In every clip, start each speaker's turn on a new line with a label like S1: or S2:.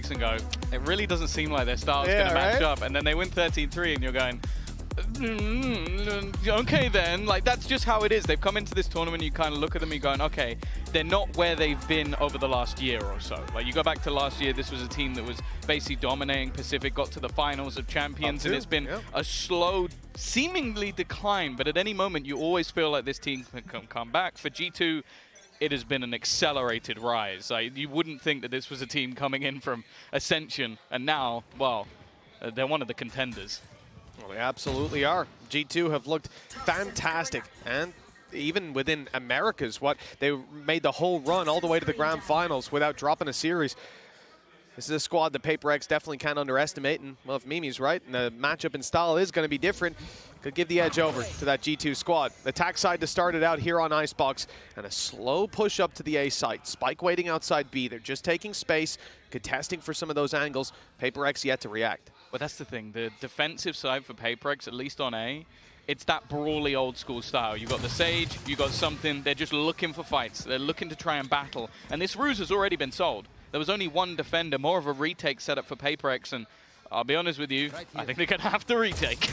S1: X and go, it really doesn't seem like their style's going to match up. And then they win 13-3 and you're going, okay then, like that's just how it is. They've come into this tournament, you kind of look at them and you're going, okay, they're not where they've been over the last year or so. Like you go back to last year, this was a team that was basically dominating Pacific, got to the finals of champions, and it's been a slow, seemingly decline, but at any moment you always feel like this team can come back. For G2, it has been an accelerated rise. Like, you wouldn't think that this was a team coming in from Ascension, and now, well, they're one of the contenders.
S2: Well, they absolutely are. G2 have looked fantastic, and even within Americas, they made the whole run all the way to the grand finals without dropping a series. This is a squad that Paper X definitely can't underestimate, and well, if Mimi's right, and the matchup and style is going to be different, could give the edge over to that G2 squad. Attack side to start it out here on Icebox, and a slow push up to the A site. Spike waiting outside B. They're just taking space, contesting for some of those angles. Paper X yet to react.
S1: But that's the thing, the defensive side for Paper X, at least on A, it's that brawly old school style. You got the Sage, you got something, they're just looking for fights. They're looking to try and battle. And this ruse has already been sold. There was only one defender, more of a retake setup for Paper X, and I'll be honest with you, I think they're going to have to retake.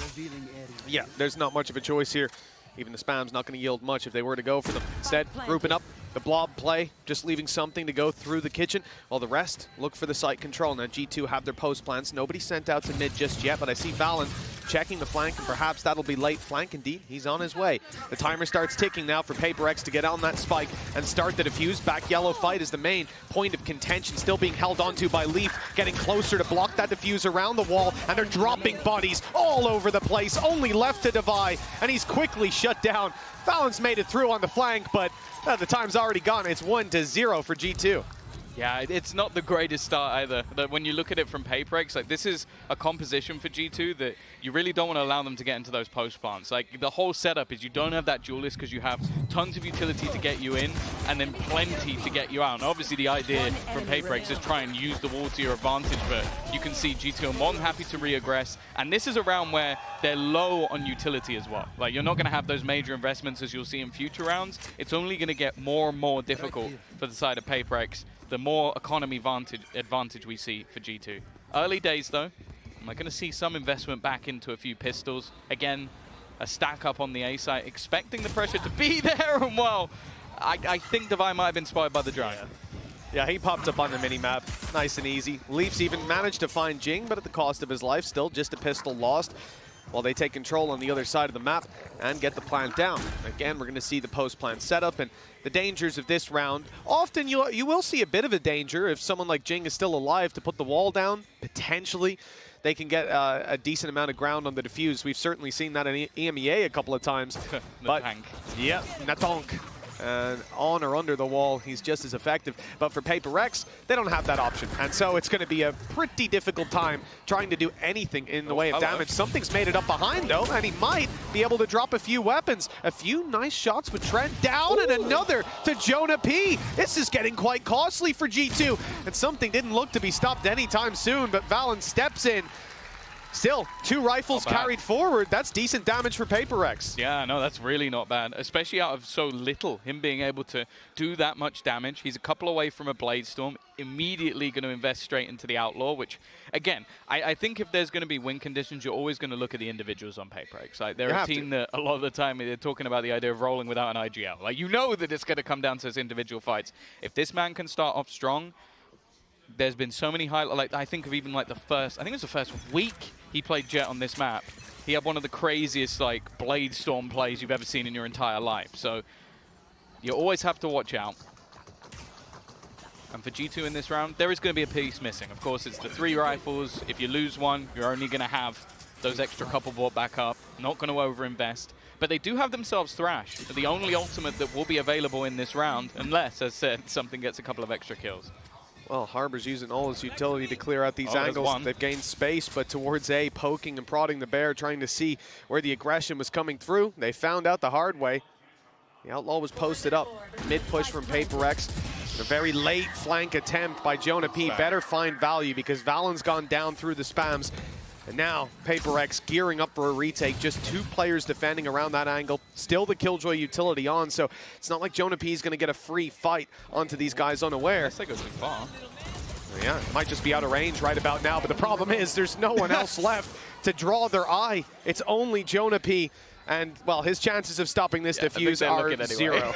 S2: Yeah, there's not much of a choice here. Even the spam's not going to yield much if they were to go for them. Instead, grouping up, the blob play, just leaving something to go through the kitchen, while the rest look for the site control. Now G2 have their post plans. Nobody sent out to mid just yet, but I see Valorant checking the flank, and perhaps that'll be late flank. Indeed, he's on his way. The timer starts ticking now for Paper X to get on that spike and start the defuse. Back yellow fight is the main point of contention, still being held onto by Leaf, getting closer to block that defuse around the wall, and they're dropping bodies all over the place, only left to Divide, and he's quickly shut down. Valorant's made it through on the flank, but the time's already gone. It's 1-0 for G2.
S1: Yeah, it's not the greatest start either. But when you look at it from Paper X, like this is a composition for G2 that you really don't want to allow them to get into those post plants. Like the whole setup is you don't have that duelist because you have tons of utility to get you in and then plenty to get you out. And obviously the idea from Paper X is try and use the wall to your advantage, but you can see G2 are more than happy to re-aggress. And this is a round where they're low on utility as well. Like you're not going to have those major investments as you'll see in future rounds. It's only going to get more and more difficult for the side of Paper X, the more economy advantage we see for G2. Early days though, am I going to see some investment back into a few pistols? Again, a stack up on the A site, expecting the pressure to be there, and well, I think Divine might have been spotted by the drone.
S2: Yeah, he popped up on the mini-map, nice and easy. Leafs even managed to find Jing, but at the cost of his life, still just a pistol lost, while they take control on the other side of the map and get the plant down. Again, we're going to see the post-plant setup and the dangers of this round. Often you will see a bit of a danger if someone like Jing is still alive to put the wall down. Potentially, they can get a decent amount of ground on the defuse. We've certainly seen that in EMEA a couple of times.
S1: But tank.
S2: Yeah, Natonk. And on or under the wall, he's just as effective. But for Paper X, they don't have that option. And so it's going to be a pretty difficult time trying to do anything in the way of damage. Something's made it up behind, though, and he might be able to drop a few weapons. A few nice shots with Trent down, and another to Jonah P. This is getting quite costly for G2. And something didn't look to be stopped anytime soon, but Valen steps in. Still, 2 rifles carried forward. That's decent damage for Paper X.
S1: Yeah, no, that's really not bad, especially out of so little. Him being able to do that much damage. He's a couple away from a Blade Storm, immediately going to invest straight into the Outlaw, which, again, I think if there's going to be win conditions, you're always going to look at the individuals on Paper X. Like, they're a team that a lot of the time they're talking about the idea of rolling without an IGL. Like, you know that it's going to come down to those individual fights. If this man can start off strong, there's been so many highlights. Like, I think of even like the first week he played Jet on this map. He had one of the craziest like Blade Storm plays you've ever seen in your entire life. So you always have to watch out. And for G2 in this round, there is going to be a piece missing. Of course, it's the 3 rifles. If you lose one, you're only going to have those extra couple brought back up. Not going to overinvest. But they do have themselves Thrash, the only ultimate that will be available in this round, unless, as said, something gets a couple of extra kills.
S2: Well, Harbor's using all his utility to clear out these angles. They've gained space, but towards A, poking and prodding the bear, trying to see where the aggression was coming through. They found out the hard way. The Outlaw was posted up. Mid-push from Paper X. A very late flank attempt by Jonah P. Better find value because Valen's gone down through the spams. And now, Paper X gearing up for a retake. Just 2 players defending around that angle. Still the Killjoy utility on, so it's not like Jonah P is going to get a free fight onto these guys unaware.
S1: That goes too far.
S2: Yeah, it might just be out of range right about now, but the problem is there's no one else left to draw their eye. It's only Jonah P. And, well, his chances of stopping this defuse are anyway. 0.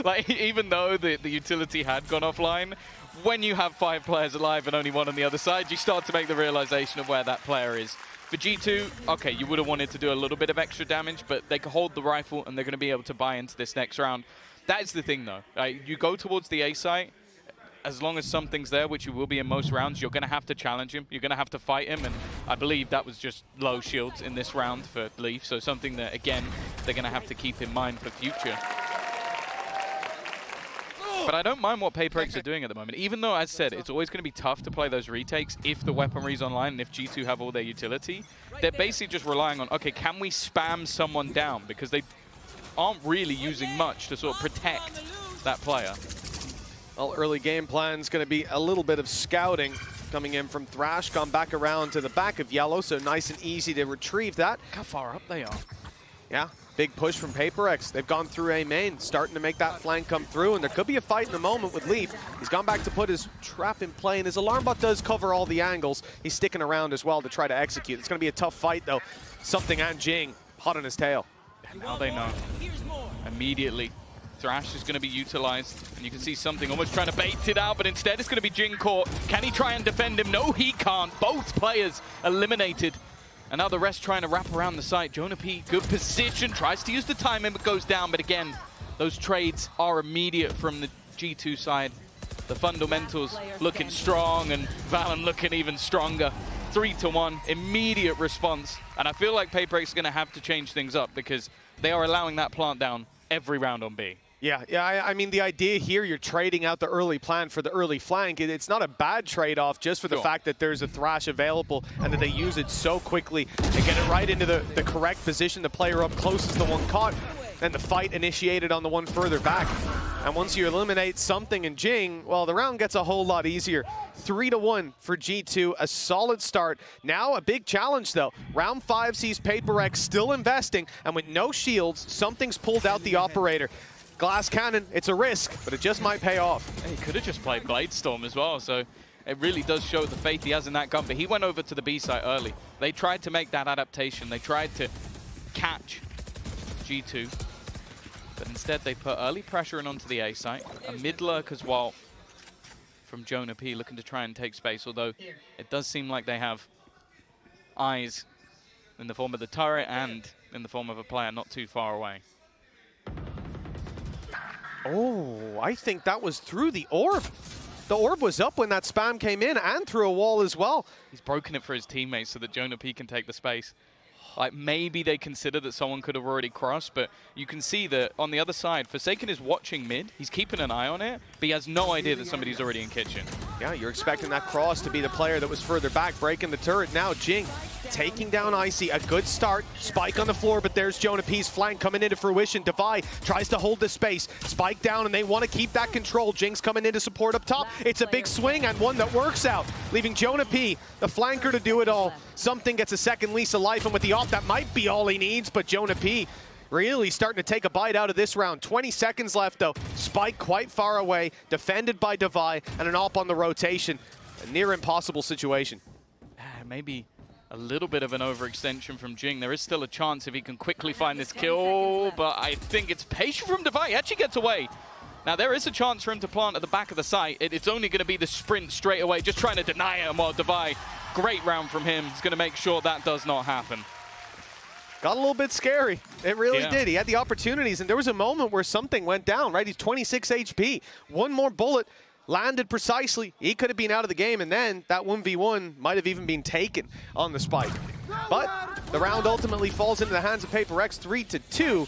S1: Like, even though the utility had gone offline, when you have 5 players alive and only 1 on the other side, you start to make the realization of where that player is. For G2, okay, you would have wanted to do a little bit of extra damage, but they can hold the rifle and they're going to be able to buy into this next round. That is the thing, though. You go towards the A site, as long as something's there, which you will be in most rounds, you're going to have to challenge him. You're going to have to fight him, and I believe that was just low shields in this round for Leaf, so something that, again, they're going to have to keep in mind for future. But I don't mind what PaperX are doing at the moment, even though, as said, it's always going to be tough to play those retakes if the weaponry's online and if G2 have all their utility. They're basically just relying on, okay, can we spam someone down? Because they aren't really using much to sort of protect that player.
S2: Well, early game plan's going to be a little bit of scouting coming in from Thrash, gone back around to the back of Yellow, so nice and easy to retrieve that.
S1: Look how far up they are.
S2: Yeah, big push from PaperX. They've gone through A main, starting to make that flank come through, and there could be a fight in the moment with Leaf. He's gone back to put his trap in play, and his alarm bot does cover all the angles. He's sticking around as well to try to execute. It's going to be a tough fight, though. Something and Jing hot on his tail.
S1: And now they know. Immediately. Thrash is going to be utilized, and you can see something almost trying to bait it out, but instead it's going to be Jing caught. Can he try and defend him? No, he can't. Both players eliminated. And now the rest trying to wrap around the site. Jonah P, good position, tries to use the timing, but goes down. But again, those trades are immediate from the G2 side. The fundamentals looking strong, and Valorant looking even stronger. 3-1, immediate response. And I feel like PaperX is going to have to change things up because they are allowing that plant down every round on B.
S2: Yeah, I mean, the idea here, you're trading out the early plan for the early flank. It's not a bad trade-off just for the fact that there's a Thrash available and that they use it so quickly and get it right into the correct position. The player up close is the one caught, and the fight initiated on the one further back. And once you eliminate something in Jing, well, the round gets a whole lot easier. 3-1 for G2, a solid start. Now a big challenge, though. Round 5 sees PaperX still investing, and with no shields, something's pulled out the operator. Glass cannon, it's a risk, but it just might pay off.
S1: He could have just played Bladestorm as well, so it really does show the faith he has in that gun. But he went over to the B site early. They tried to make that adaptation. They tried to catch G2, but instead they put early pressure in onto the A site. A mid lurk as well from Jonah P, looking to try and take space, although it does seem like they have eyes in the form of the turret and in the form of a player not too far away.
S2: Oh, I think that was through the orb. The orb was up when that spam came in and through a wall as well.
S1: He's broken it for his teammates so that Jonah P can take the space. Like, maybe they consider that someone could have already crossed, but you can see that on the other side, Forsaken is watching mid. He's keeping an eye on it, but he has no idea that somebody's already in kitchen.
S2: Yeah, you're expecting that cross to be the player that was further back, breaking the turret. Now Jing taking down Icy, a good start. Spike on the floor, but there's Jonah P's flank coming into fruition. Devi tries to hold the space. Spike down, and they want to keep that control. Jing's coming in to support up top. It's a big swing and one that works out, leaving Jonah P, the flanker, to do it all. Something gets a second lease of life, and with the off, that might be all he needs, but Jonah P really starting to take a bite out of this round. 20 seconds left, though. Spike quite far away, defended by Devi, and an op on the rotation. A near impossible situation.
S1: Maybe a little bit of an overextension from Jing. There is still a chance if he can quickly find this kill, but I think it's patient from Devi. He actually gets away. Now, there is a chance for him to plant at the back of the site. It's only going to be the sprint straight away, just trying to deny him while Devi, great round from him. He's going to make sure that does not happen.
S2: Got a little bit scary. It really did. He had the opportunities, and there was a moment where something went down, right? He's 26 HP. One more bullet landed precisely. He could have been out of the game, and then that 1v1 might have even been taken on the spike. But the round ultimately falls into the hands of PaperX, 3-2.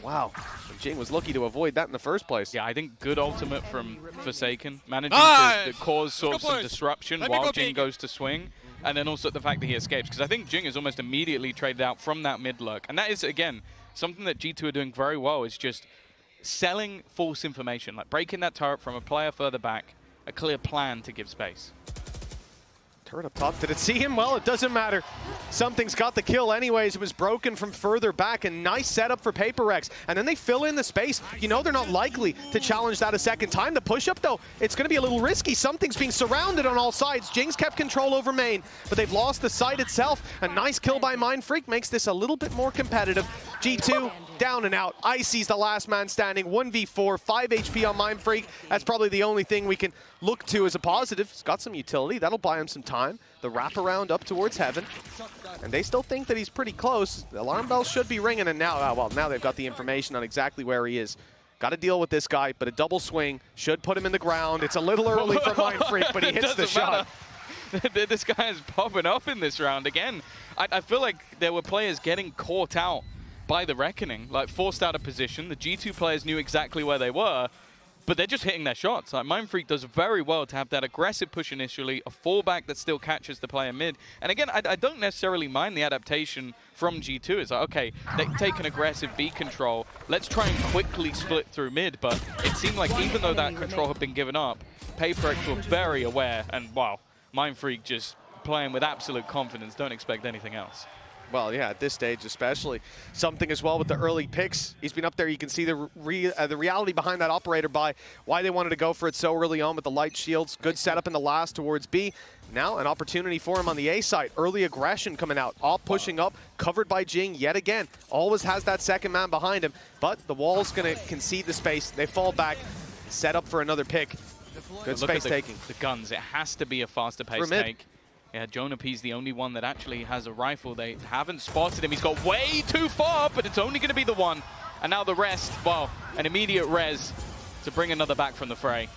S2: Wow. Jing was lucky to avoid that in the first place.
S1: Yeah, I think good ultimate from Forsaken, managing to cause sort of some disruption while Jing goes to swing. And then also the fact that he escapes, because I think Jing is almost immediately traded out from that mid lurk. And that is, again, something that G2 are doing very well, is just selling false information, like breaking that turret from a player further back, a clear plan to give space.
S2: Turret up top. Did it see him? Well, it doesn't matter. Something's got the kill anyways. It was broken from further back. A nice setup for PaperX. And then they fill in the space. You know they're not likely to challenge that a second time. The push-up, though, it's going to be a little risky. Something's being surrounded on all sides. Jing's kept control over main, but they've lost the site itself. A nice kill by Mindfreak makes this a little bit more competitive. G2 down and out. Icy's the last man standing. 1v4, 5 HP on Mindfreak. That's probably the only thing we can look to as a positive. He's got some utility. That'll buy him some time. The wraparound up towards heaven. And they still think that he's pretty close. The alarm bells should be ringing, and now, well, now they've got the information on exactly where he is. Got to deal with this guy, but a double swing should put him in the ground. It's a little early for Mindfreak, but he hits the shot.
S1: This guy is popping up in this round again. I feel like there were players getting caught out by the Reckoning, like forced out of position. The G2 players knew exactly where they were, but they're just hitting their shots. Like Mindfreak does very well to have that aggressive push initially, a fallback that still catches the player mid. And again, I don't necessarily mind the adaptation from G2. It's like, okay, they take an aggressive B control. Let's try and quickly split through mid. But it seemed like even though that control had been given up, PaperX were very aware. And wow, Mindfreak just playing with absolute confidence. Don't expect anything else.
S2: Well, yeah, at this stage especially. Something as well with the early picks. He's been up there. You can see the reality behind that operator buy, why they wanted to go for it so early on with the light shields. Good setup in the last towards B. Now an opportunity for him on the A side. Early aggression coming out. Op pushing up, covered by Jing yet again. Always has that second man behind him, but the wall's going to concede the space. They fall back, set up for another pick. Good space taking.
S1: The guns, it has to be a faster pace take. Yeah, Jonah P's the only one that actually has a rifle. They haven't spotted him. He's got way too far, but it's only going to be the one. And now the rest, well, an immediate res to bring another back from the fray.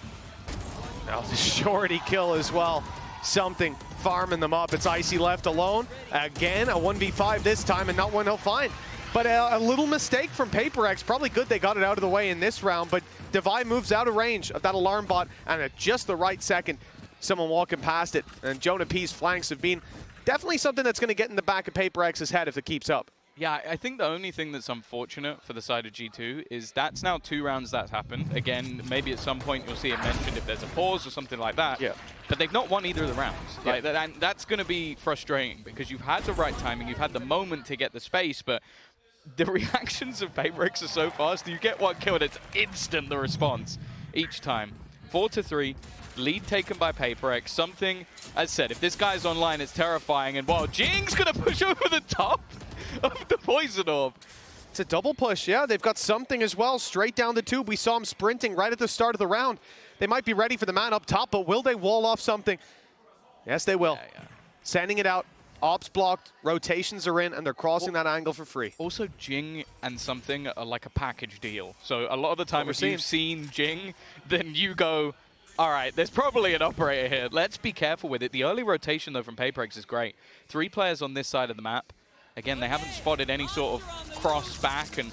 S2: Now the shorty kill as well. Something farming them up. It's Icy left alone. Again, a 1v5 this time, and not one he'll find. But a little mistake from PaperX. Probably good they got it out of the way in this round, but Devi moves out of range of that alarm bot, and at just the right second, someone walking past it. And Jonah P's flanks have been definitely something that's going to get in the back of PaperX's head if it keeps up.
S1: Yeah, I think the only thing that's unfortunate for the side of G2 is that's now 2 rounds that's happened. Again, maybe at some point you'll see it mentioned if there's a pause or something like that.
S2: Yeah.
S1: But they've not won either of the rounds.
S2: Yeah.
S1: Like, and that's going to be frustrating because you've had the right timing, you've had the moment to get the space, but the reactions of PaperX are so fast. You get one kill and it's instant, the response each time. 4-3. Lead taken by PaperX. Something, as said, if this guy's online, it's terrifying. And wow, Jing's going to push over the top of the poison orb.
S2: It's a double push, yeah. They've got something as well, straight down the tube. We saw him sprinting right at the start of the round. They might be ready for the man up top, but will they wall off something? Yes, they will. Yeah. Sending it out. Ops blocked, rotations are in, and they're crossing that angle for free.
S1: Also, Jing and something are like a package deal. So a lot of the time, if you've seen Jing, then you go, all right, there's probably an operator here. Let's be careful with it. The early rotation, though, from PaperX is great. 3 players on this side of the map. Again, they haven't spotted any sort of cross back, and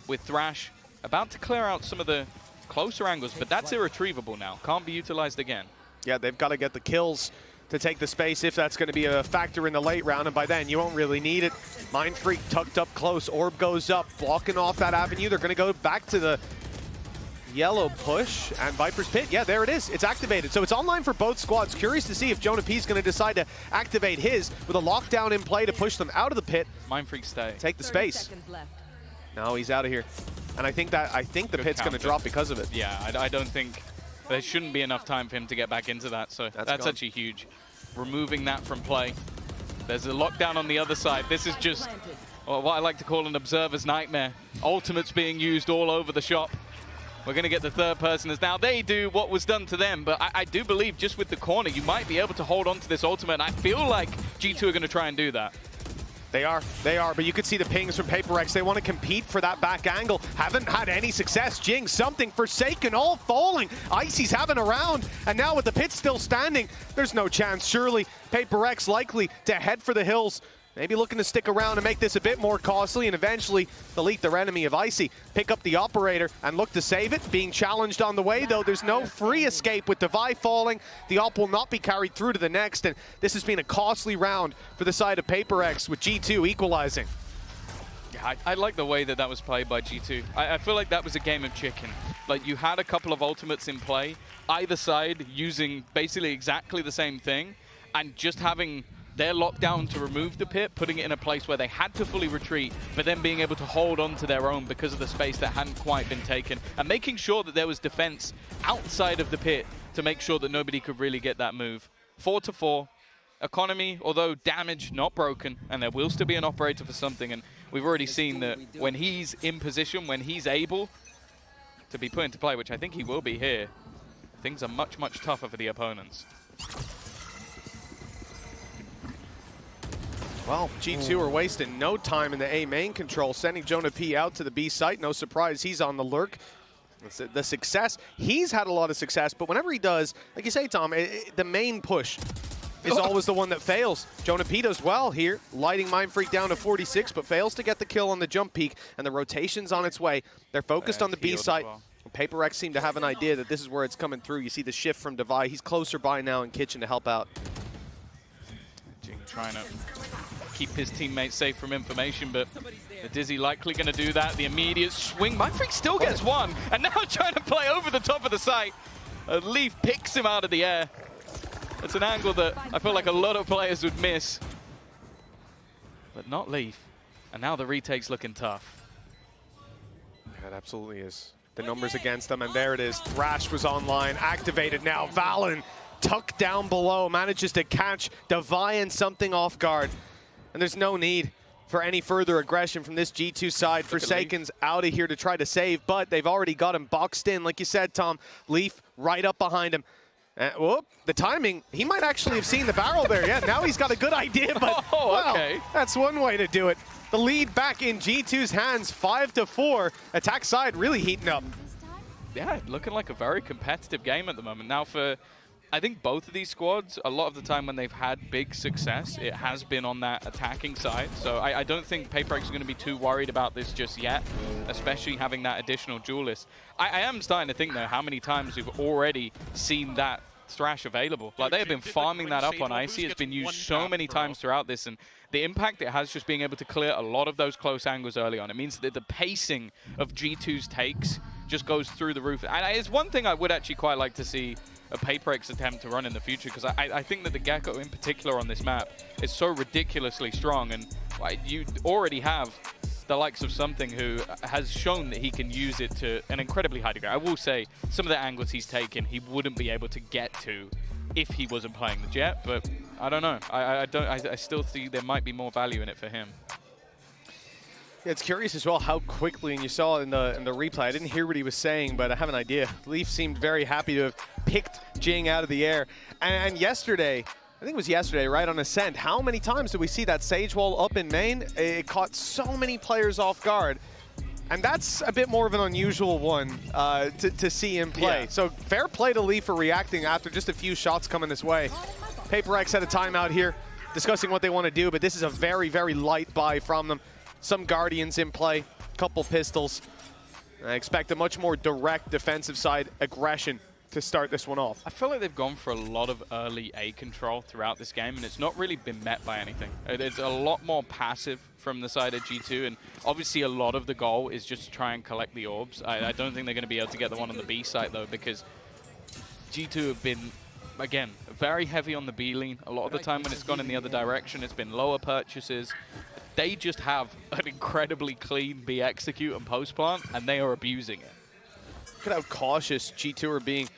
S1: with Thrash about to clear out some of the closer angles, but that's irretrievable now. Can't be utilized again.
S2: Yeah, they've got to get the kills to take the space if that's going to be a factor in the late round, and by then you won't really need it. Mindfreak tucked up close, orb goes up, blocking off that avenue. They're going to go back to the yellow push, and Viper's Pit, yeah, there it is. It's activated. So it's online for both squads. Curious to see if Jonah P's going to decide to activate his with a lockdown in play to push them out of the pit.
S1: Mindfreak stay.
S2: Take the space. No, he's out of here. And I think the pit's going to drop because of it.
S1: Yeah, I don't think there shouldn't be enough time for him to get back into that. So that's actually huge. Removing that from play. There's a lockdown on the other side. This is just what I like to call an observer's nightmare. Ultimates being used all over the shop. We're going to get the third person as now they do what was done to them. But I do believe just with the corner, you might be able to hold on to this ultimate. And I feel like G2 are going to try and do that.
S2: They are, but you could see the pings from PaperX. They want to compete for that back angle. Haven't had any success. Jing, something, Forsaken, all falling. Icy's having a round, and now with the pit still standing, there's no chance. Surely PaperX likely to head for the hills. Maybe looking to stick around and make this a bit more costly and eventually delete their enemy of Icy. Pick up the operator and look to save it. Being challenged on the way, though, there's no free escape with Devi falling. The op will not be carried through to the next, and this has been a costly round for the side of PaperX with G2 equalizing.
S1: Yeah, I like the way that was played by G2. I feel like that was a game of chicken. Like, you had a couple of ultimates in play, either side using basically exactly the same thing, and just having their lockdown to remove the pit, putting it in a place where they had to fully retreat, but then being able to hold on to their own because of the space that hadn't quite been taken, and making sure that there was defense outside of the pit to make sure that nobody could really get that move. 4-4. Economy, although damage not broken, and there will still be an operator for something, and we've already seen that when he's in position, when he's able to be put into play, which I think he will be here, things are much, much tougher for the opponents.
S2: Well, G2 are wasting no time in the A main control, sending Jonah P out to the B site. No surprise, he's on the lurk. The success, he's had a lot of success, but whenever he does, like you say, Tom, the main push is always the one that fails. Jonah P does well here, lighting Mind Freak down to 46, but fails to get the kill on the jump peak, and the rotation's on its way. They're focused on the B site. Well. Paper Rex seem to have an idea that this is where it's coming through. You see the shift from Devi. He's closer by now in Kitchen to help out.
S1: Jing trying to keep his teammates safe from information, but the Dizzy likely going to do that. The immediate swing. Mind Freak still gets one, and now trying to play over the top of the site. Leaf picks him out of the air. It's an angle that I feel like a lot of players would miss, but not Leaf. And now the retake's looking tough.
S2: Yeah, it absolutely is. The numbers against them, and there it is. Thrash was online, activated now. Valen tucked down below, manages to catch Devi and something off guard. And there's no need for any further aggression from this G2 side. Forsaken's out of here to try to save, but they've already got him boxed in. Like you said, Tom, Leaf right up behind him. Whoop, the timing, he might actually have seen the barrel there. Yeah, now he's got a good idea, but
S1: okay.
S2: That's one way to do it. The lead back in G2's hands, 5-4. Attack side really heating up.
S1: Yeah, looking like a very competitive game at the moment. Now for, I think both of these squads, a lot of the time when they've had big success, it has been on that attacking side. So I don't think Paper Rex is going to be too worried about this just yet, especially having that additional duelist. I am starting to think, though, how many times we've already seen that Thrash available. Like, they have been farming that up on Icy. It's been used so many times throughout this, and the impact it has just being able to clear a lot of those close angles early on. It means that the pacing of G2's takes just goes through the roof. And it's one thing I would actually quite like to see a Paper Rex attempt to run in the future, because I think that the Gecko in particular on this map is so ridiculously strong, and you already have the likes of Something who has shown that he can use it to an incredibly high degree. I will say some of the angles he's taken he wouldn't be able to get to if he wasn't playing the Jet, but I don't know. I still think there might be more value in it for him.
S2: Yeah, it's curious as well how quickly, and you saw in the replay, I didn't hear what he was saying, but I have an idea. Leaf seemed very happy to have picked Jing out of the air. And yesterday, I think it was yesterday, right on Ascent, how many times did we see that Sage Wall up in main? It caught so many players off guard. And that's a bit more of an unusual one to see him play. Yeah. So fair play to Leaf for reacting after just a few shots coming this way. Paper X had a timeout here, discussing what they want to do, but this is a very, very light buy from them. Some Guardians in play, couple pistols. I expect a much more direct defensive side aggression to start this one off.
S1: I feel like they've gone for a lot of early A control throughout this game, and it's not really been met by anything. It's a lot more passive from the side of G2, and obviously a lot of the goal is just to try and collect the orbs. I don't think they're going to be able to get the one on the B site, though, because G2 have been, again, very heavy on the B lane. A lot of the time when it's gone in the other direction, it's been lower purchases. They just have an incredibly clean B execute and post plant, and they are abusing it.
S2: Look at how cautious G2 are being.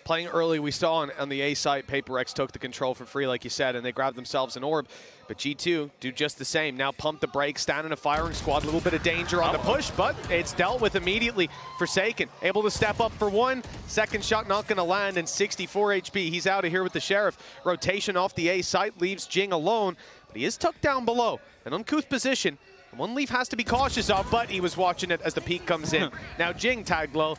S2: Playing early, we saw on the A site, Paper X took the control for free, like you said, and they grabbed themselves an orb. But G2 do just the same. Now pump the brakes, stand in a firing squad, a little bit of danger on the push, but it's dealt with immediately. Forsaken, able to step up for one. Second shot not going to land, and 64 HP. He's out of here with the Sheriff. Rotation off the A site leaves Jing alone, but he is tucked down below. An uncouth position. One Leaf has to be cautious of, but he was watching it as the peak comes in. Now Jing tagged low.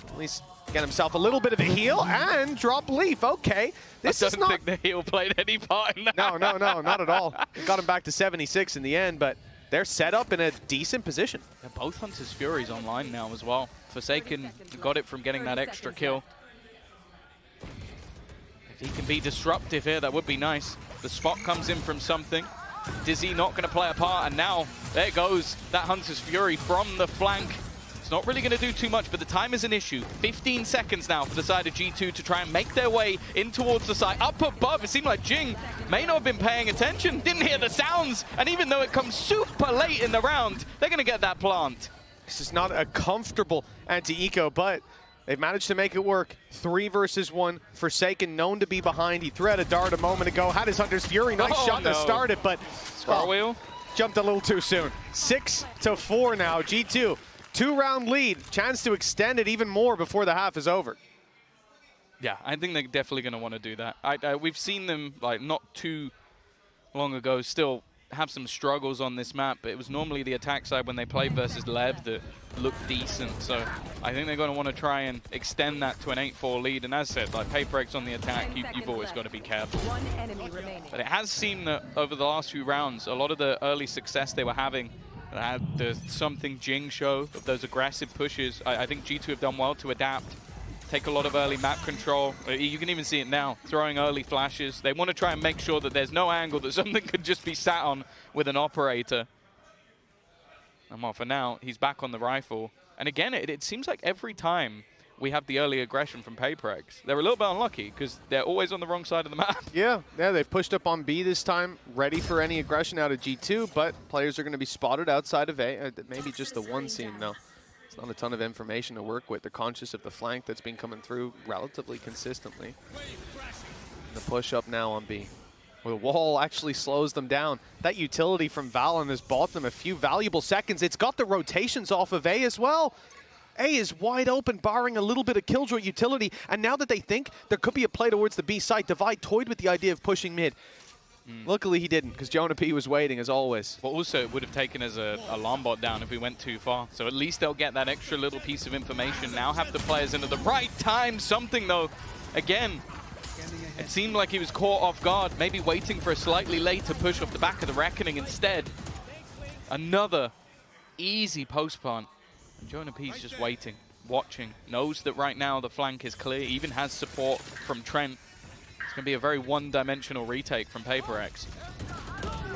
S2: At least get himself a little bit of a heal and drop Leaf. Okay.
S1: This I don't think the heal played any part in that.
S2: No, not at all. It got him back to 76 in the end, but they're set up in a decent position.
S1: Yeah, both Hunter's Furies online now as well. Forsaken got it from getting that extra kill. If he can be disruptive here, that would be nice. The spot comes in from Something. Dizzy not going to play a part, and now there goes that Hunter's Fury from the flank. It's not really going to do too much, but the time is an issue. 15 seconds now for the side of G2 to try and make their way in towards the site. Up above, it seemed like Jing may not have been paying attention, didn't hear the sounds, and even though it comes super late in the round, they're going to get that plant.
S2: This is not a comfortable anti-eco, but they've managed to make it work. 3 versus 1. Forsaken, known to be behind. He threw out a dart a moment ago, had his Hunter's Fury. Nice shot to start it, but
S1: Scar wheel
S2: jumped a little too soon. 6-4 now. G2, 2-round lead. Chance to extend it even more before the half is over.
S1: Yeah, I think they're definitely going to want to do that. We've seen them, like, not too long ago still have some struggles on this map, but it was normally the attack side when they played versus Lev that looked decent. So I think they're going to want to try and extend that to an 8-4 lead. And as I said, like Paper on the attack, you've always got to be careful. But it has seemed that over the last few rounds, a lot of the early success they were having, the something Jing show of those aggressive pushes, I think G2 have done well to adapt. Take a lot of early map control. You can even see it now, throwing early flashes. They want to try and make sure that there's no angle that something could just be sat on with an operator. And well, for now, he's back on the rifle. And again, it seems like every time we have the early aggression from Paperex, they're a little bit unlucky because they're always on the wrong side of the map.
S2: Yeah, they've pushed up on B this time, ready for any aggression out of G2, but players are going to be spotted outside of A. Maybe just the one scene, though. It's not a ton of information to work with. They're conscious of the flank that's been coming through relatively consistently. The push up now on B. Well, the wall actually slows them down. That utility from Valorant has bought them a few valuable seconds. It's got the rotations off of A as well. A is wide open, barring a little bit of Killjoy utility. And now that they think there could be a play towards the B site, Divide toyed with the idea of pushing mid. Luckily he didn't, because Jonah P was waiting as always.
S1: But also it would have taken as a alarm bot down if we went too far. So at least they'll get that extra little piece of information. Now have the players in at the right time. Something though, again, it seemed like he was caught off guard, maybe waiting for a slightly later push off the back of the Reckoning instead. Another easy post plant. And Jonah P's just waiting, watching, knows that right now the flank is clear, even has support from Trent. It's going to be a very one-dimensional retake from Paperex.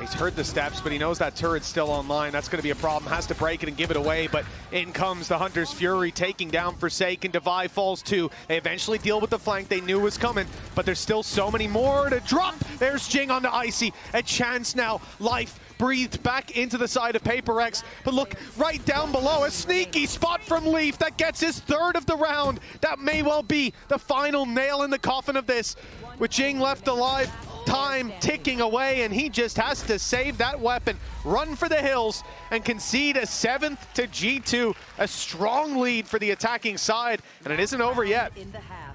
S2: He's heard the steps, but he knows that turret's still online. That's going to be a problem. Has to break it and give it away, but in comes the Hunter's Fury, taking down Forsaken. Divide falls too. They eventually deal with the flank they knew was coming, but there's still so many more to drop. There's Jing onto Icy. A chance now. Life breathed back into the side of Paperex. But look, right down below, a sneaky spot from Leaf that gets his 3rd of the round. That may well be the final nail in the coffin of this. With Jing left alive, time ticking away, and he just has to save that weapon, run for the hills, and concede a 7th to G2. A strong lead for the attacking side, and it isn't over yet.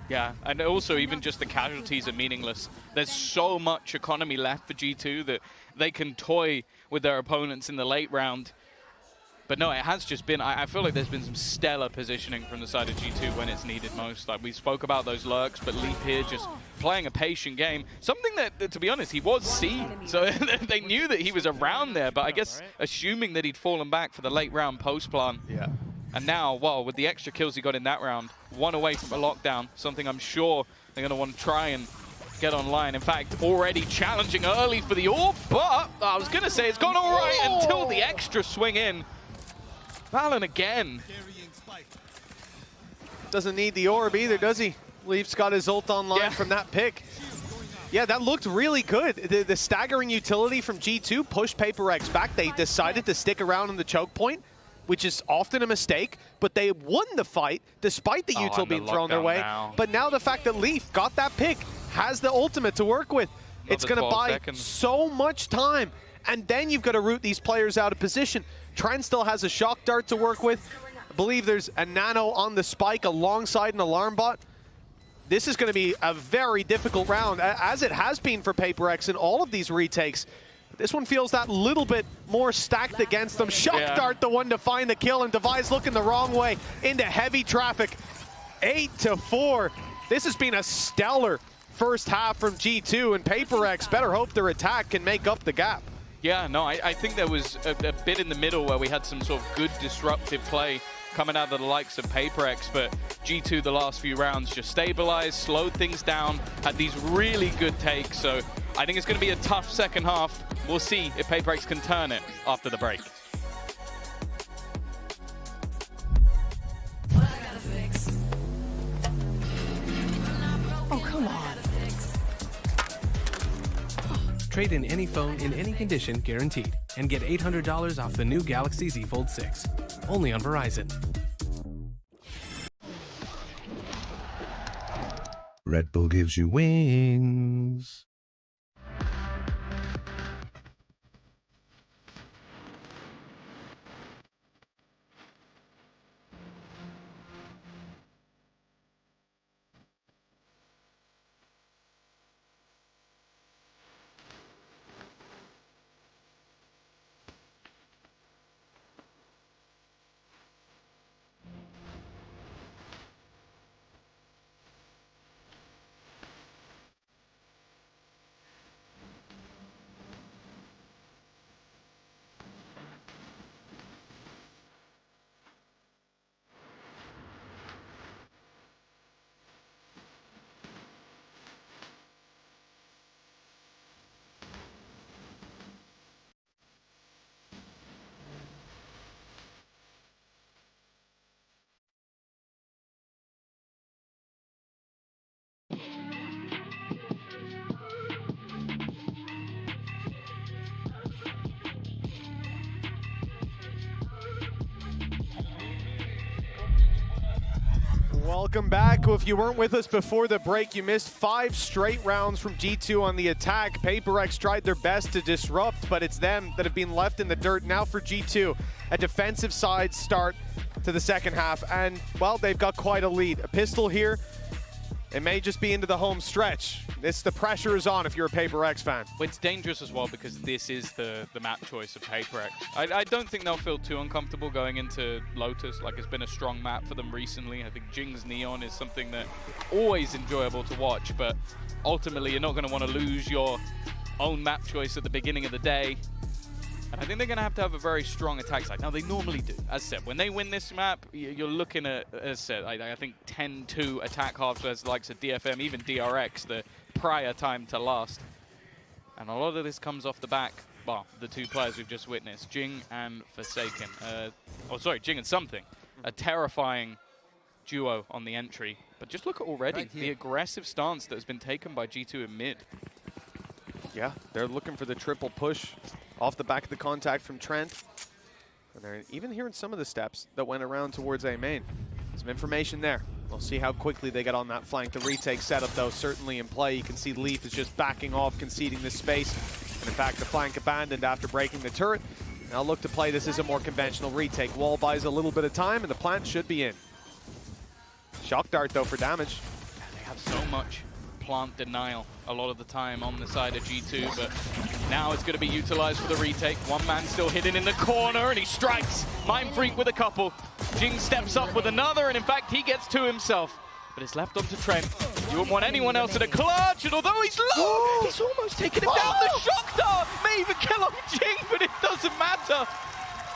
S1: Yeah, and also even just the casualties are meaningless. There's so much economy left for G2 that they can toy with their opponents in the late round. But no, it has just been, I feel like there's been some stellar positioning from the side of G2 when it's needed most. Like we spoke about those lurks, but Leaf here just playing a patient game. Something that, to be honest, he was seen. So they knew that he was around there, but I guess assuming that he'd fallen back for the late round post plan.
S2: Yeah.
S1: And now, well, with the extra kills he got in that round, 1 away from a lockdown, something I'm sure they're going to want to try and get online. In fact, already challenging early for the orb, but I was going to say it's gone all right until the extra swing in. Valen again.
S2: Doesn't need the orb either, does he? Leaf's got his ult online from that pick. Yeah, that looked really good. The staggering utility from G2 pushed Paperex back. They decided to stick around in the choke point, which is often a mistake, but they won the fight despite the util being thrown their way.
S1: Now.
S2: But now the fact that Leaf got that pick, has the ultimate to work with, it's going to buy so much time. And then you've got to root these players out of position. Trent still has a shock dart to work with. I believe there's a nano on the spike alongside an alarm bot. This is going to be a very difficult round, as it has been for Paperex in all of these retakes. This one feels that little bit more stacked against them. Shock dart, the one to find the kill, and Device looking the wrong way into heavy traffic. 8-4. This has been a stellar first half from G2, and Paperex better hope their attack can make up the gap.
S1: Yeah, no, I think there was a bit in the middle where we had some sort of good disruptive play coming out of the likes of Paperex, but G2 the last few rounds just stabilized, slowed things down, had these really good takes, so I think it's going to be a tough second half. We'll see if Paperex can turn it after the break.
S3: Trade in any phone in any condition guaranteed and get $800 off the new Galaxy Z Fold 6. Only on Verizon.
S4: Red Bull gives you wings.
S2: Welcome back. Well, if you weren't with us before the break, you missed 5 straight rounds from G2 on the attack. PaperX tried their best to disrupt, but it's them that have been left in the dirt. Now for G2, a defensive side start to the second half, and, well, they've got quite a lead. A pistol here. It may just be into the home stretch. The pressure is on if you're a PaperX fan.
S1: Well, it's dangerous as well because this is the map choice of PaperX. I don't think they'll feel too uncomfortable going into Lotus. Like, it's been a strong map for them recently. I think Jing's Neon is something that always enjoyable to watch, but ultimately you're not going to want to lose your own map choice at the beginning of the day. And I think they're going to have a very strong attack side. Now, they normally do. As said, when they win this map, you're looking at, as said, I think 10-2 attack halves versus the likes of DFM, even DRX, the prior time to last. And a lot of this comes off the back, well, the 2 players we've just witnessed, Jing and Forsaken. Jing and Something. A terrifying duo on the entry. But just look at already the aggressive stance that has been taken by G2 in mid.
S2: Yeah, they're looking for the triple push off the back of the contact from Trent. And they're even hearing some of the steps that went around towards A main. Some information there. We'll see how quickly they get on that flank. The retake setup, though, certainly in play. You can see Leaf is just backing off, conceding this space. And in fact, the flank abandoned after breaking the turret. Now look to play this as a more conventional retake. Wall buys a little bit of time, and the plant should be in. Shock dart, though, for damage.
S1: They have so much plant denial a lot of the time on the side of G2, but now it's going to be utilized for the retake. One man still hidden in the corner, and he strikes. Mind Freak with a couple. Jing steps up with another, and in fact, he gets 2 himself. But it's left onto Trent. You wouldn't want anyone else in a clutch, and although he's low, he's almost taken him down. The shock dart may even kill off Jing, but it doesn't matter.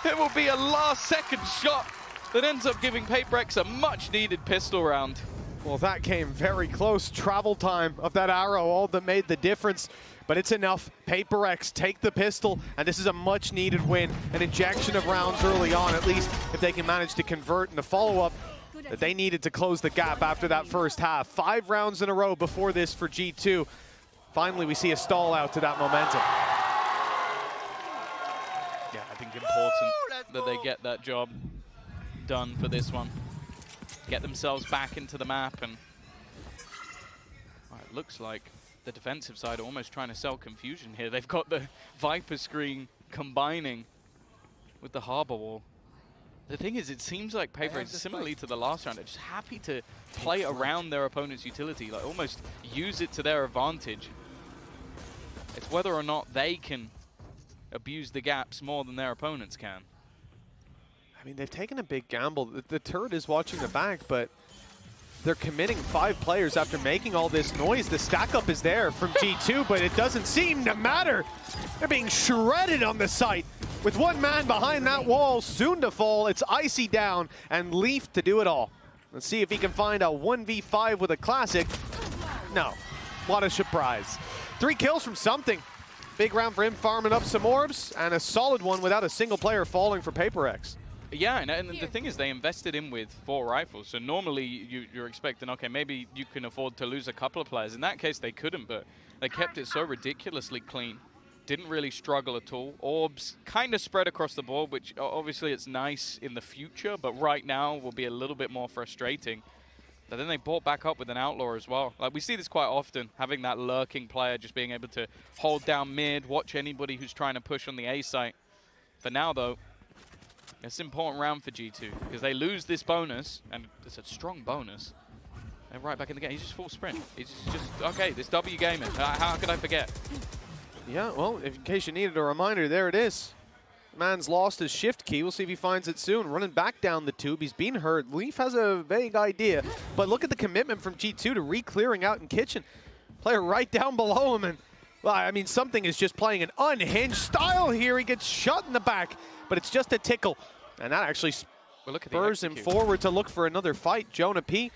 S1: It will be a last-second shot that ends up giving PaperX a much-needed pistol round.
S2: Well, that came very close. Travel time of that arrow, all that made the difference. But it's enough. PaperX take the pistol, and this is a much-needed win. An injection of rounds early on, at least if they can manage to convert in the follow-up that they needed to close the gap after that first half. 5 rounds in a row before this for G2. Finally, we see a stall out to that momentum.
S1: Yeah, I think important that they get that job done for this one. Get themselves back into the map, and it looks like the defensive side are almost trying to sell confusion here. They've got the Viper screen combining with the Harbor Wall. The thing is, it seems like PaperX, similarly to the last round, are just happy to play around their opponent's utility, like almost use it to their advantage. It's whether or not they can abuse the gaps more than their opponents can.
S2: I mean, they've taken a big gamble. The turret is watching the back, but they're committing 5 players after making all this noise. The stack up is there from G2, but it doesn't seem to matter. They're being shredded on the site. With 1 man behind that wall, soon to fall. It's Icy down and Leaf to do it all. Let's see if he can find a 1v5 with a classic. No, what a surprise. 3 kills from Something. Big round for him, farming up some orbs, and a solid one without a single player falling for PaperX.
S1: Yeah, and the thing is, they invested in with 4 rifles. So normally you're expecting, okay, maybe you can afford to lose a couple of players. In that case, they couldn't, but they kept it so ridiculously clean. Didn't really struggle at all. Orbs kind of spread across the board, which obviously it's nice in the future, but right now will be a little bit more frustrating. But then they brought back up with an Outlaw as well. Like, we see this quite often, having that lurking player just being able to hold down mid, watch anybody who's trying to push on the A site. For now, though, it's an important round for G2 because they lose this bonus, and it's a strong bonus. They're right back in the game. He's just full sprint. He's just okay, this W gaming. How could I forget?
S2: Yeah, well, in case you needed a reminder, there it is. Man's lost his shift key. We'll see if he finds it soon. Running back down the tube. He's been hurt. Leaf has a vague idea. But look at the commitment from G2 to re-clearing out in kitchen. Player right down below him. And, well, I mean, something is just playing an unhinged style here. He gets shot in the back, but it's just a tickle. And that actually spurs him forward to look for another fight. Jonah P.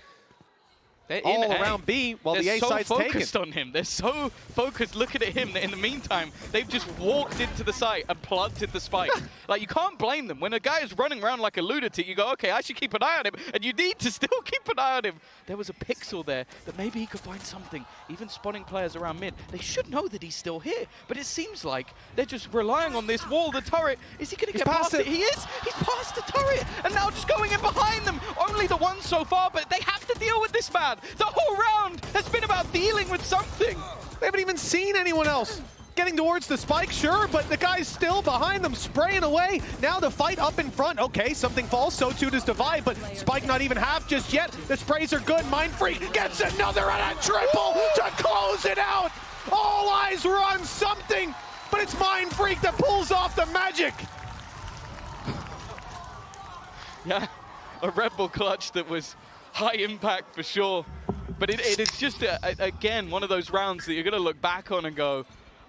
S1: They're
S2: all
S1: in
S2: around
S1: A.
S2: B while the A side's taken.
S1: They're so focused on him. They're so focused looking at him that in the meantime, they've just walked into the site and planted the spike. Like, you can't blame them. When a guy is running around like a lunatic, you go, okay, I should keep an eye on him. And you need to still keep an eye on him. There was a pixel there that maybe he could find something. Even spotting players around mid. They should know that he's still here. But it seems like they're just relying on this wall, the turret. Is he going to get past it? He is. He's past the turret. And now just going in behind them. Only the one so far, but they have to deal with this man. The whole round has been about dealing with something.
S2: They haven't even seen anyone else. Getting towards the spike, sure, but the guy's still behind them, spraying away. Now the fight up in front. Okay, something falls, so too does Divide, but Spike not even half just yet. The sprays are good. Mindfreak gets another and a triple to close it out. All eyes were on something, but it's Mindfreak that pulls off the magic.
S1: Yeah, a Red Bull clutch that was high impact for sure. But it is just, again, one of those rounds that you're going to look back on and go,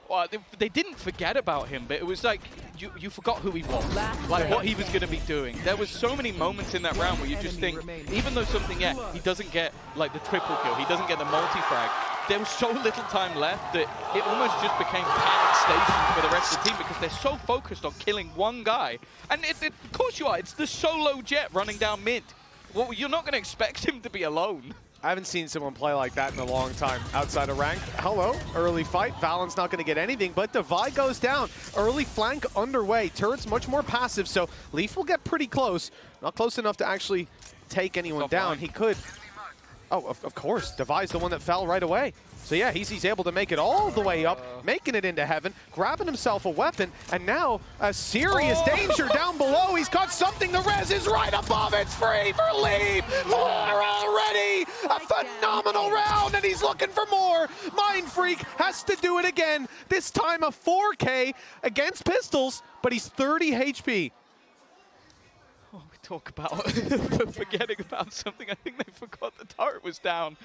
S1: well, they didn't forget about him, but it was like you forgot who he was, like what he was going to be doing. There was so many moments in that round where you just think, even though something, he doesn't get like the triple kill, he doesn't get the multi-frag, there was so little time left that it almost just became panic stations for the rest of the team because they're so focused on killing one guy. And of course you are, it's the solo Jet running down mid. Well, you're not going to expect him to be alone.
S2: I haven't seen someone play like that in a long time outside of ranked. Hello, early fight. Valent's not going to get anything, but Divide goes down. Early flank underway. Turret's much more passive, so Leaf will get pretty close. Not close enough to actually take anyone down. He could. Oh, of course. Divide's the one that fell right away. So yeah, he's able to make it all the way up, making it into heaven, grabbing himself a weapon, and now a serious danger down below. He's got something. The res is right above. It's free for Leaf. 4 already. A phenomenal round, and he's looking for more. Mindfreak has to do it again. This time a 4K against pistols, but he's 30 HP.
S1: Oh, we talk about forgetting about something. I think they forgot the turret was down.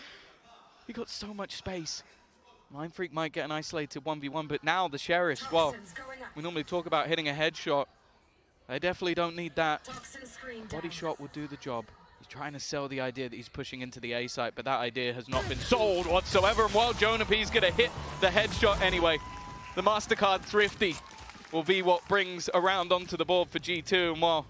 S1: He got so much space. Mindfreak might get an isolated 1v1, but now the Sheriffs, well, we normally talk about hitting a headshot. They definitely don't need that. Body shot will do the job. He's trying to sell the idea that he's pushing into the A site, but that idea has not been sold whatsoever. And while Jonah P's going to hit the headshot anyway, the MasterCard Thrifty will be what brings a round onto the board for G2. And well,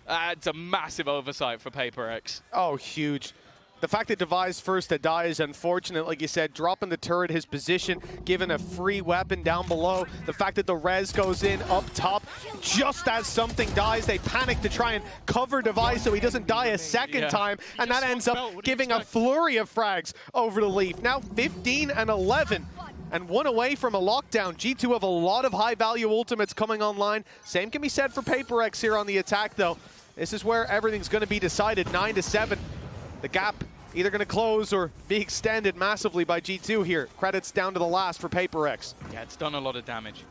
S1: it's a massive oversight for Paper X.
S2: Oh, huge. The fact that Divide's first to die is unfortunate, like you said, dropping the turret, his position, given a free weapon down below. The fact that the res goes in up top, just as something dies, they panic to try and cover Divide so he doesn't die a second time, and that ends up giving a flurry of frags over the Leaf. Now 15 and 11. And one away from a lockdown. G2 have a lot of high-value ultimates coming online. Same can be said for Paper X here on the attack, though. This is where everything's going to be decided, 9-7. The gap either going to close or be extended massively by G2 here. Credits down to the last for Paper X.
S1: Yeah, it's done a lot of damage.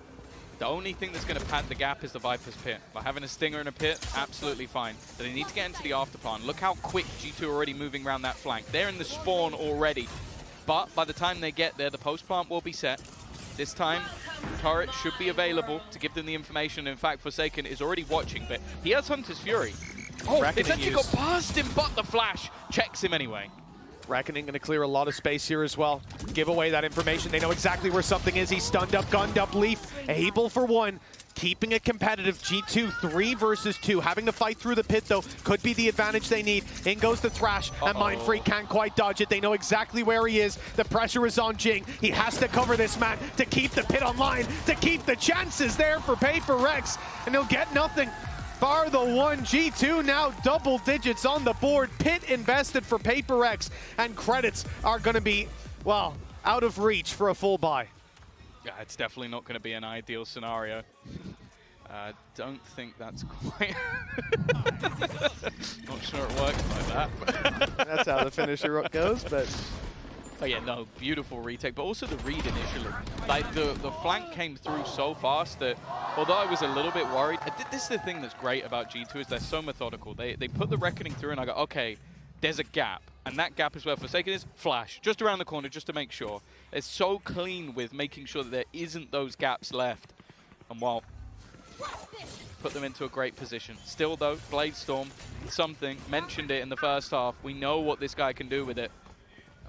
S1: The only thing that's going to pad the gap is the Viper's pit. By having a Stinger in a pit, absolutely fine. But they need to get into the afterplan. Look how quick G2 are already moving around that flank. They're in the spawn already. But by the time they get there, the post plant will be set. This time, turret should be available to give them the information. In fact, Forsaken is already watching, but he has Hunter's Fury. Oh, it's actually got past him, but the flash checks him anyway.
S2: Reckoning going to clear a lot of space here as well. Give away that information. They know exactly where something is. He's stunned up, gunned up. Leaf able for one. keeping it competitive. G2 3 versus 2, having to fight through the pit though could be the advantage they need. In goes the Thrash, and Mindfreak can't quite dodge it. They know exactly where he is. The pressure is on Jing. He has to cover this man to keep the pit online, to keep the chances there for Paper Rex, and he'll get nothing. Bar the one. G2 now double digits on the board. Pit invested for Paper Rex, and credits are going to be, well, out of reach for a full buy.
S1: Yeah, it's definitely not going to be an ideal scenario. Don't think that's quite... Not sure it works like that.
S2: That's how the finisher goes, but...
S1: Oh yeah, no, beautiful retake, but also the read initially. Like, the flank came through so fast that, although I was a little bit worried, this is the thing that's great about G2 is they're so methodical. They put the Reckoning through and I go, okay, there's a gap. And that gap is where Forsaken is. Flash, just around the corner, just to make sure. It's so clean with making sure that there isn't those gaps left. And while put them into a great position. Still though, Blade Storm, something, mentioned it in the first half. We know what this guy can do with it.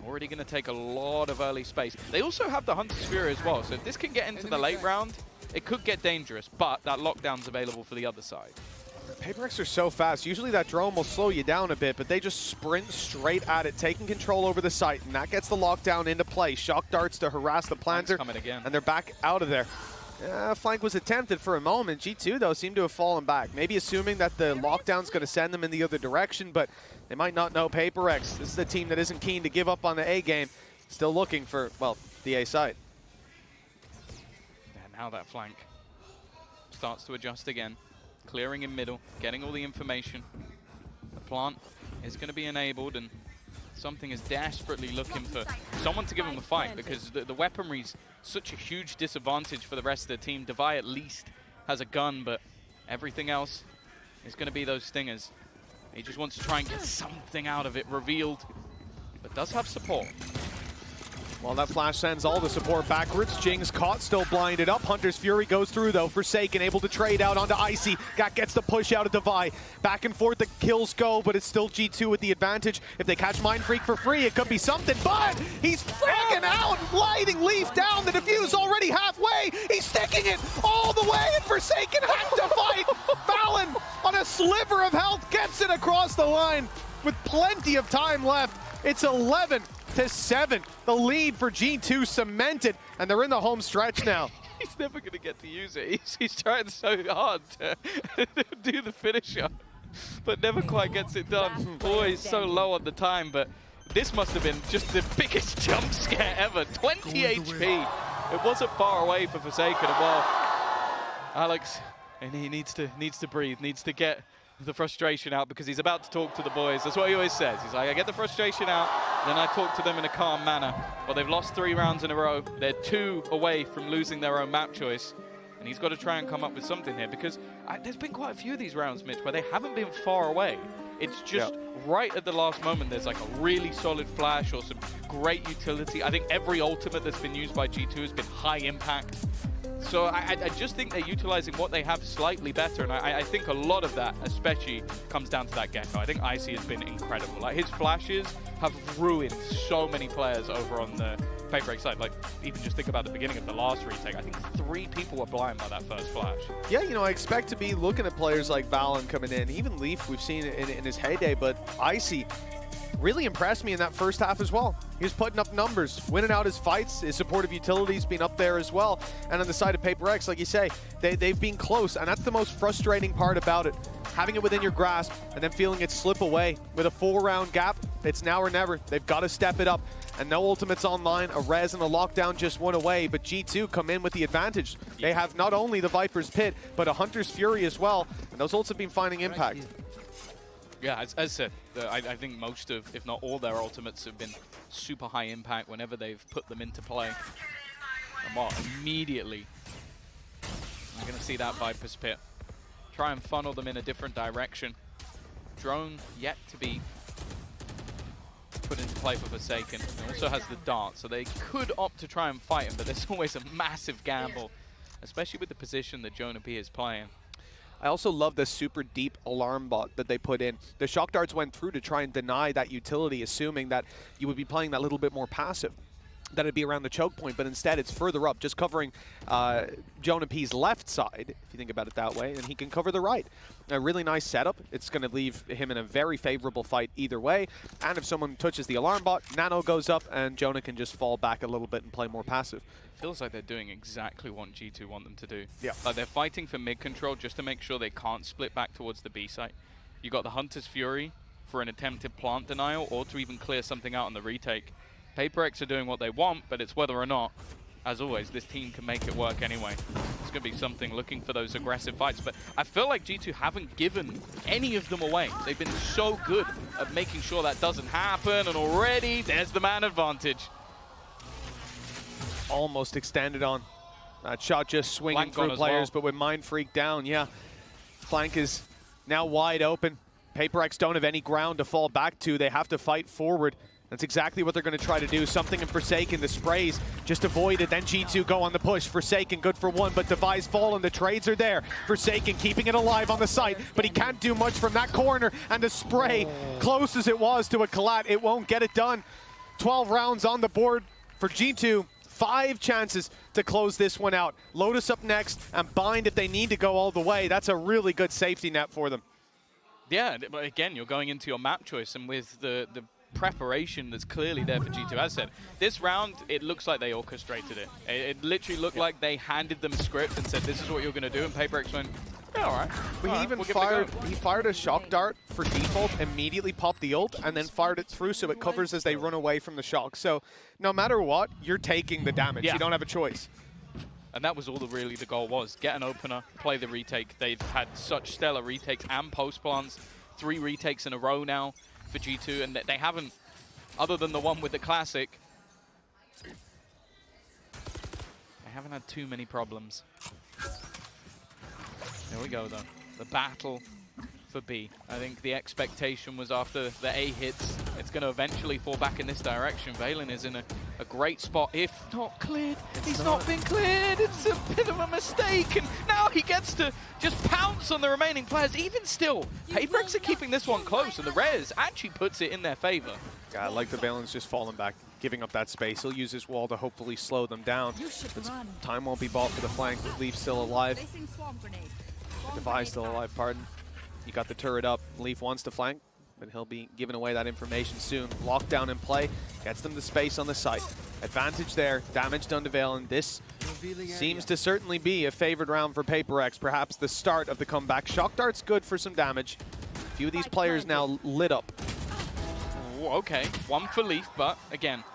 S1: Already going to take a lot of early space. They also have the Hunter's Fury as well, so if this can get into the late round, it could get dangerous, but that lockdown's available for the other side.
S2: Paper Rex are so fast. Usually that drone will slow you down a bit, but they just sprint straight at it, taking control over the site, and that gets the lockdown into play. Shock darts to harass the planter, and they're back out of there. Flank was attempted for a moment. G2, though, seemed to have fallen back. Maybe assuming that the lockdown's going to send them in the other direction, but they might not know Paper Rex. This is a team that isn't keen to give up on the A game. Still looking for, well, the A side.
S1: And now that flank starts to adjust again. Clearing in middle, getting all the information. The plant is going to be enabled, and something is desperately looking for someone to give them a fight, because the weaponry's such a huge disadvantage for the rest of the team. Devi at least has a gun, but everything else is going to be those stingers. He just wants to try and get something out of it revealed, but does have support.
S2: Well, that flash sends all the support backwards. Jing's caught, still blinded up. Hunter's Fury goes through, though. Forsaken able to trade out onto Icy. Gets the push out of Devi. Back and forth the kills go, but it's still G2 with the advantage. If they catch Mindfreak for free, it could be something, but he's fragging out, gliding Leaf down. The defuse already halfway. He's sticking it all the way, and Forsaken had to fight. Fallon on a sliver of health gets it across the line with plenty of time left. It's 11-7. The lead for G2 cemented, and they're in the home stretch now.
S1: He's never going to get to use it. He's trying so hard to do the finisher, but never quite gets it done. Always so low on the time, but this must have been just the biggest jump scare ever. 20 HP. It wasn't far away for Forsaken. Well, Alex, and he needs to breathe, needs to get the frustration out, because he's about to talk to the boys. That's what he always says. He's like, I get the frustration out, then I talk to them in a calm manner. Well, they've lost 3 rounds in a row. They're 2 away from losing their own map choice. And he's got to try and come up with something here, because there's been quite a few of these rounds, Mitch, where they haven't been far away. It's just right at the last moment, there's like a really solid flash or some great utility. I think every ultimate that's been used by G2 has been high impact. So I just think they're utilizing what they have slightly better, and I think a lot of that especially comes down to that Gecko. I think Icy has been incredible. Like, his flashes have ruined so many players over on the Paper Rex side. Like, even just think about the beginning of the last retake. I think 3 people were blind by that first flash.
S2: Yeah, you know, I expect to be looking at players like Valorant coming in. Even Leaf, we've seen it in his heyday, but Icy really impressed me in that first half as well. He was putting up numbers, winning out his fights, his supportive utilities being up there as well. And on the side of Paper Rex, like you say, they've been close, and that's the most frustrating part about it. Having it within your grasp and then feeling it slip away with a 4-round gap. It's now or never. They've got to step it up. And no ultimates online. A res and a lockdown just went away, but G2 come in with the advantage. They have not only the Viper's Pit, but a Hunter's Fury as well. And those ults have been finding impact.
S1: Yeah, as said, I think most of, if not all, their ultimates have been super high impact whenever they've put them into play. And well, immediately, we're going to see that Viper's Pit. Try and funnel them in a different direction. Drone yet to be put into play for Forsaken. It also has the dart, so they could opt to try and fight him, but there's always a massive gamble, especially with the position that Jonah B is playing.
S2: I also love the super deep alarm bot that they put in. The shock darts went through to try and deny that utility, assuming that you would be playing that little bit more passive. that it'd be around the choke point, but instead it's further up, just covering Jonah P's left side, if you think about it that way, and he can cover the right. A really nice setup. It's going to leave him in a very favorable fight either way, and if someone touches the alarm bot, Nano goes up, and Jonah can just fall back a little bit and play more passive.
S1: Feels like they're doing exactly what G2 want them to do.
S2: Yeah.
S1: Like they're fighting for mid control just to make sure they can't split back towards the B site. You got the Hunter's Fury for an attempted plant denial, or to even clear something out on the retake. PaperX are doing what they want, but it's whether or not, as always, this team can make it work anyway. It's going to be something looking for those aggressive fights, but I feel like G2 haven't given any of them away. They've been so good at making sure that doesn't happen, and already there's the man advantage.
S2: Almost extended on. That shot just swinging
S1: Flank
S2: through
S1: as
S2: players,
S1: well.
S2: but with Mind Freak down, yeah. Flank is now wide open. PaperX don't have any ground to fall back to. They have to fight forward. That's exactly what they're going to try to do. Something in Forsaken, the sprays just avoided. Then G2 go on the push. Forsaken good for one, but Devi's fallen. The trades are there. Forsaken keeping it alive on the site, but he can't do much from that corner. And the spray, close as it was to a collat, it won't get it done. 12 rounds on the board for G2. 5 chances to close this one out. Lotus up next, and Bind if they need to go all the way. That's a really good safety net for them.
S1: Yeah, but again, you're going into your map choice, and with the preparation that's clearly there for G2. As I said, this round, it looks like they orchestrated it. It literally looked like they handed them a script and said, this is what you're going to do, and PaperX went, yeah, all right.
S2: But he even fired a shock dart for default, immediately popped the ult, and then fired it through so it covers as they run away from the shock. So no matter what, you're taking the damage.
S1: Yeah.
S2: You don't have a choice.
S1: And that was all really the goal was. Get an opener, play the retake. They've had such stellar retakes and post plants. 3 retakes in a row now for G2, and they haven't, other than the one with the classic, they haven't had too many problems. There we go though, the battle for B. I think the expectation was after the A hits, it's going to eventually fall back in this direction. Valen is in a great spot, if not cleared. He's not been cleared, it's a bit of a mistake, and now he gets to just pounce on the remaining players. Even still, PaperX are keeping this one close, and the Res actually puts it in their favor.
S2: Yeah, I like the Valen's just falling back, giving up that space. He'll use his wall to hopefully slow them down. Time won't be bought for the flank, with Leaf still alive. Devi's still alive, pardon. You got the turret up. Leaf wants to flank, but he'll be giving away that information soon. Lockdown in play, gets them the space on the site. Advantage there, damage done to Valen. This seems to certainly be a favored round for PaperX, perhaps the start of the comeback. Shock Dart's good for some damage. A few of these players now lit up.
S1: Ooh, okay, one for Leaf, but again,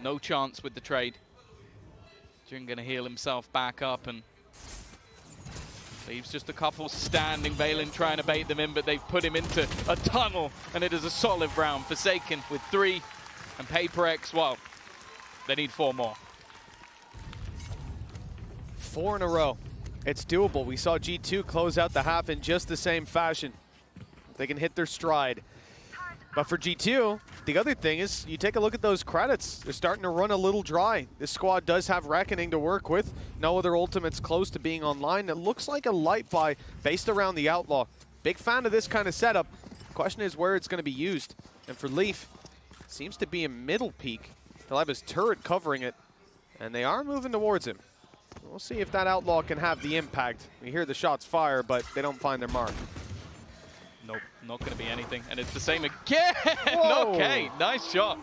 S1: no chance with the trade. Jin gonna heal himself back up, and leaves just a couple standing. Valen trying to bait them in, but they've put him into a tunnel, and it is a solid round. Forsaken with 3, and PaperX, well, they need 4 more.
S2: 4 in a row. It's doable. We saw G2 close out the half in just the same fashion. They can hit their stride. But for G2, the other thing is, you take a look at those credits. They're starting to run a little dry. This squad does have Reckoning to work with. No other ultimates close to being online. It looks like a light buy based around the Outlaw. Big fan of this kind of setup. Question is where it's going to be used. And for Leaf, it seems to be a middle peak. He'll have his turret covering it. And they are moving towards him. We'll see if that Outlaw can have the impact. We hear the shots fire, but they don't find their mark.
S1: Nope, not going to be anything. And it's the same again.
S2: Whoa.
S1: Okay, nice shot.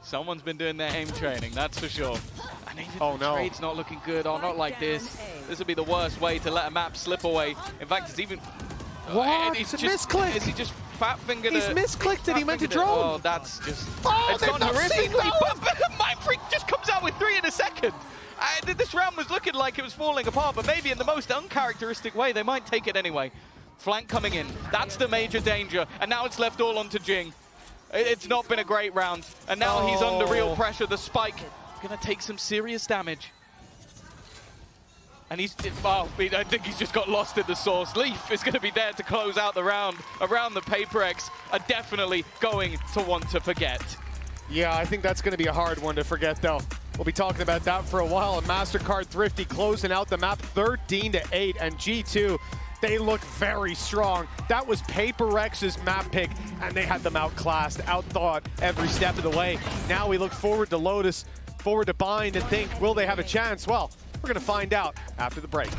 S1: Someone's been doing their aim training, that's for sure. And even the trade's not looking good. Oh, not like this. This would be the worst way to let a map slip away. In fact, it's even...
S2: What?
S1: It's
S2: It's a misclick.
S1: Is he just fat-fingered
S2: He's misclicked it. He meant to drone.
S1: Oh, that's just...
S2: Oh,
S1: it's
S2: they've
S1: gone
S2: not seen
S1: horrifically.
S2: that.
S1: But Mind Freak just comes out with 3 in a second. This round was looking like it was falling apart, but maybe in the most uncharacteristic way, they might take it anyway. Flank coming in. That's the major danger. And now it's left all onto Jing. It's not been a great round. And now he's under real pressure. The spike is going to take some serious damage. And I think he's just got lost in the source. Leaf is going to be there to close out the round. Around the PaperX are definitely going to want to forget.
S2: Yeah, I think that's going to be a hard one to forget, though. We'll be talking about that for a while. And MasterCard Thrifty closing out the map 13-8, and G2 They look very strong. That was Paper Rex's map pick, and they had them outclassed, outthought every step of the way. Now we look forward to Lotus, forward to Bind, and think, will they have a chance? Well, we're going to find out after the break.